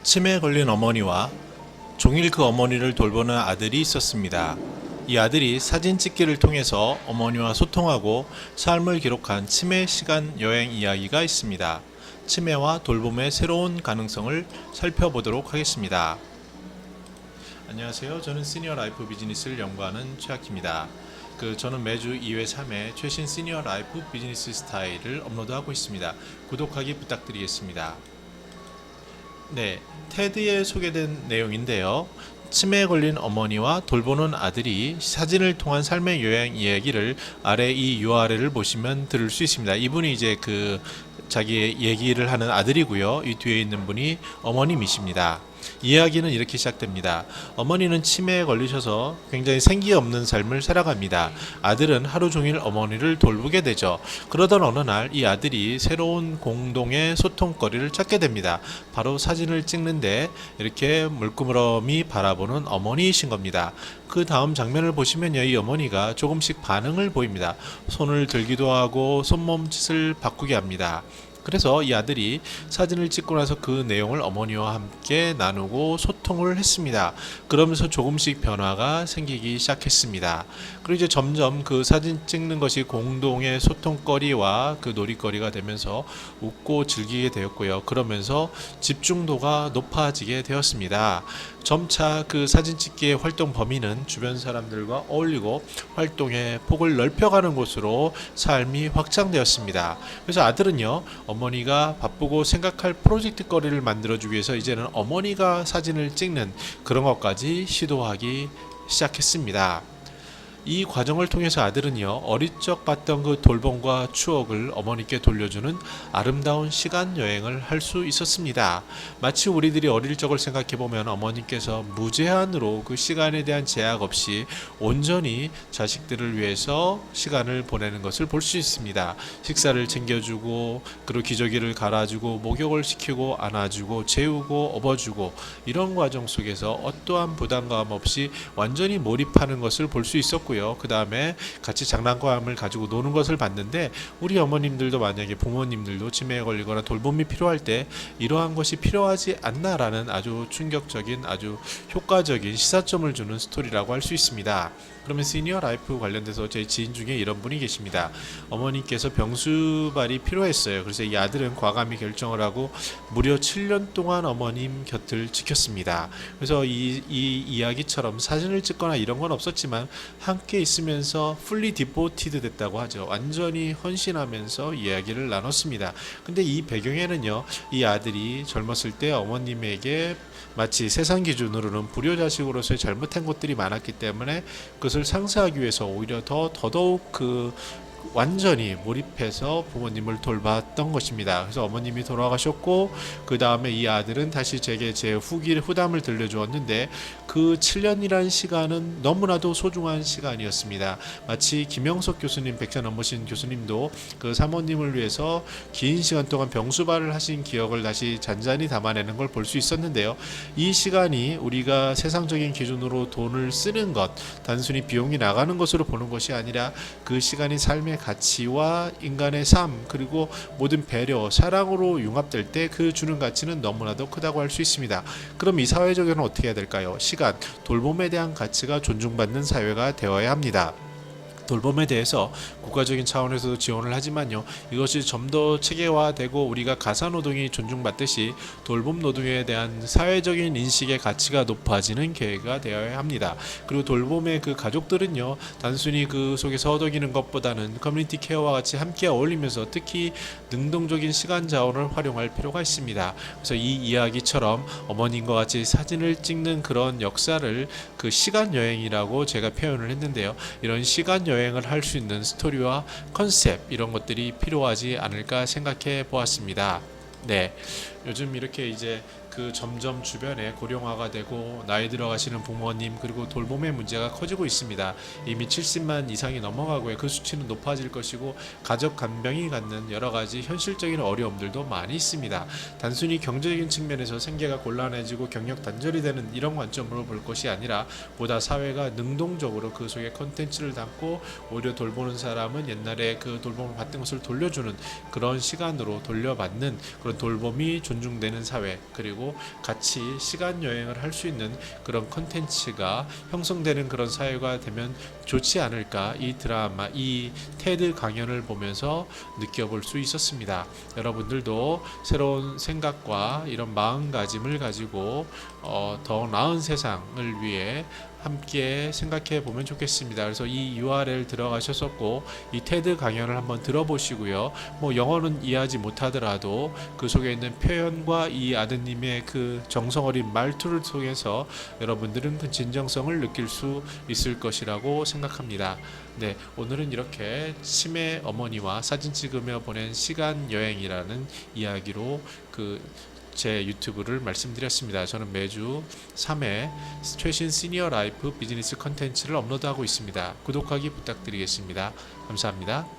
치매에 걸린 어머니와 종일 그 어머니를 돌보는 아들이 있었습니다. 이 아들이 사진 찍기를 통해서 어머니와 소통하고 삶을 기록한 치매 시간 여행 이야기가 있습니다. 치매와 돌봄의 새로운 가능성을 살펴보도록 하겠습니다. 안녕하세요. 저는 시니어 라이프 비즈니스를 연구하는 최학희입니다. 저는 매주 2회 3회 최신 시니어 라이프 비즈니스 스타일을 업로드하고 있습니다. 구독하기 부탁드리겠습니다. 네, 테드에 소개된 내용인데요. 치매에 걸린 어머니와 돌보는 아들이 사진을 통한 삶의 요양 이야기를 아래 이 URL을 보시면 들을 수 있습니다. 이분이 이제 자기의 얘기를 하는 아들이고요. 이 뒤에 있는 분이 어머님이십니다. 이야기는 이렇게 시작됩니다. 어머니는 치매에 걸리셔서 굉장히 생기 없는 삶을 살아갑니다. 아들은 하루 종일 어머니를 돌보게 되죠. 그러던 어느 날 이 아들이 새로운 공동의 소통거리를 찾게 됩니다. 바로 사진을 찍는데 이렇게 물끄러미 바라보는 어머니이신 겁니다. 그 다음 장면을 보시면요, 이 어머니가 조금씩 반응을 보입니다. 손을 들기도 하고 손몸짓을 바꾸게 합니다. 그래서 이 아들이 사진을 찍고 나서 그 내용을 어머니와 함께 나누고 소통을 했습니다. 그러면서 조금씩 변화가 생기기 시작했습니다. 그리고 이제 점점 그 사진 찍는 것이 공동의 소통거리와 그 놀이거리가 되면서 웃고 즐기게 되었고요. 그러면서 집중도가 높아지게 되었습니다. 점차 그 사진 찍기의 활동 범위는 주변 사람들과 어울리고 활동의 폭을 넓혀가는 곳으로 삶이 확장되었습니다. 그래서 아들은요, 어머니가 바쁘고 생각할 프로젝트 거리를 만들어주기 위해서 이제는 어머니가 사진을 찍는 그런 것까지 시도하기 시작했습니다. 이 과정을 통해서 아들은요, 어릴 적 봤던 그 돌봄과 추억을 어머니께 돌려주는 아름다운 시간 여행을 할 수 있었습니다. 마치 우리들이 어릴 적을 생각해보면 어머니께서 무제한으로 그 시간에 대한 제약 없이 온전히 자식들을 위해서 시간을 보내는 것을 볼 수 있습니다. 식사를 챙겨주고, 그리고 기저귀를 갈아주고, 목욕을 시키고, 안아주고, 재우고, 업어주고, 이런 과정 속에서 어떠한 부담감 없이 완전히 몰입하는 것을 볼 수 있었고요. 그 다음에 같이 장난감을 가지고 노는 것을 봤는데, 우리 어머님들도 만약에 부모님들도 치매에 걸리거나 돌봄이 필요할 때 이러한 것이 필요하지 않나라는 아주 충격적인, 아주 효과적인 시사점을 주는 스토리라고 할 수 있습니다. 그러면 시니어 라이프 관련돼서 제 지인 중에 이런 분이 계십니다. 어머니께서 병수발이 필요했어요. 그래서 이 아들은 과감히 결정을 하고 무려 7년 동안 어머님 곁을 지켰습니다. 그래서 이 이야기처럼 사진을 찍거나 이런 건 없었지만 함께 있으면서 fully devoted 됐다고 하죠. 완전히 헌신하면서 이야기를 나눴습니다. 근데 이 배경에는요, 이 아들이 젊었을 때 어머님에게 마치 세상 기준으로는 불효자식으로서의 잘못한 것들이 많았기 때문에 그것을 상쇄하기 위해서 오히려 더더욱 완전히 몰입해서 부모님을 돌봤던 것입니다. 그래서 어머님이 돌아가셨고, 그 다음에 이 아들은 다시 제게 제 후담을 들려주었는데, 그 7년이라는 시간은 너무나도 소중한 시간이었습니다. 마치 김영석 교수님, 100세 넘으신 교수님도 그 사모님을 위해서 긴 시간 동안 병수발을 하신 기억을 다시 잔잔히 담아내는 걸 볼 수 있었는데요. 이 시간이 우리가 세상적인 기준으로 돈을 쓰는 것, 단순히 비용이 나가는 것으로 보는 것이 아니라 그 시간이 삶의 가치와 인간의 삶, 그리고 모든 배려, 사랑으로 융합될 때 그 주는 가치는 너무나도 크다고 할 수 있습니다. 그럼 이 사회적으로는 어떻게 해야 될까요? 시간, 돌봄에 대한 가치가 존중받는 사회가 되어야 합니다. 돌봄에 대해서 국가적인 차원에서도 지원을 하지만요, 이것이 좀 더 체계화되고 우리가 가사노동이 존중받듯이 돌봄 노동에 대한 사회적인 인식의 가치가 높아지는 계획가 되어야 합니다. 그리고 돌봄의 그 가족들은요, 단순히 그 속에서 허덕이는 것보다는 커뮤니티 케어와 같이 함께 어울리면서 특히 능동적인 시간 자원을 활용할 필요가 있습니다. 그래서 이 이야기처럼 어머님과 같이 사진을 찍는 그런 역사를 그 시간 여행이라고 제가 표현을 했는데요, 이런 시간 여행을 할 수 있는 스토리와 컨셉, 이런 것들이 필요하지 않을까 생각해 보았습니다. 네, 요즘 이렇게 이제 점점 주변에 고령화가 되고 나이 들어가시는 부모님, 그리고 돌봄의 문제가 커지고 있습니다. 이미 70만 이상이 넘어가고요. 그 수치는 높아질 것이고 가족 간병이 갖는 여러 가지 현실적인 어려움들도 많이 있습니다. 단순히 경제적인 측면에서 생계가 곤란해지고 경력 단절이 되는 이런 관점으로 볼 것이 아니라 보다 사회가 능동적으로 그 속에 콘텐츠를 담고 오히려 돌보는 사람은 옛날에 그 돌봄을 받던 것을 돌려주는 그런 시간으로 돌려받는 그런 돌봄이 존중되는 사회, 그리고 같이 시간 여행을 할 수 있는 그런 컨텐츠가 형성되는 그런 사회가 되면 좋지 않을까, 이 드라마, 이 테드 강연을 보면서 느껴볼 수 있었습니다. 여러분들도 새로운 생각과 이런 마음가짐을 가지고 더 나은 세상을 위해 함께 생각해 보면 좋겠습니다. 그래서 이 URL 들어가셨었고 이 테드 강연을 한번 들어보시고요. 뭐 영어는 이해하지 못하더라도 그 속에 있는 표현과 이 아드님의 그 정성 어린 말투를 통해서 여러분들은 그 진정성을 느낄 수 있을 것이라고 생각합니다. 네, 오늘은 이렇게 치매 어머니와 사진 찍으며 보낸 시간 여행이라는 이야기로 제 유튜브를 말씀드렸습니다. 저는 매주 3회 최신 시니어 라이프 비즈니스 컨텐츠를 업로드하고 있습니다. 구독하기 부탁드리겠습니다. 감사합니다.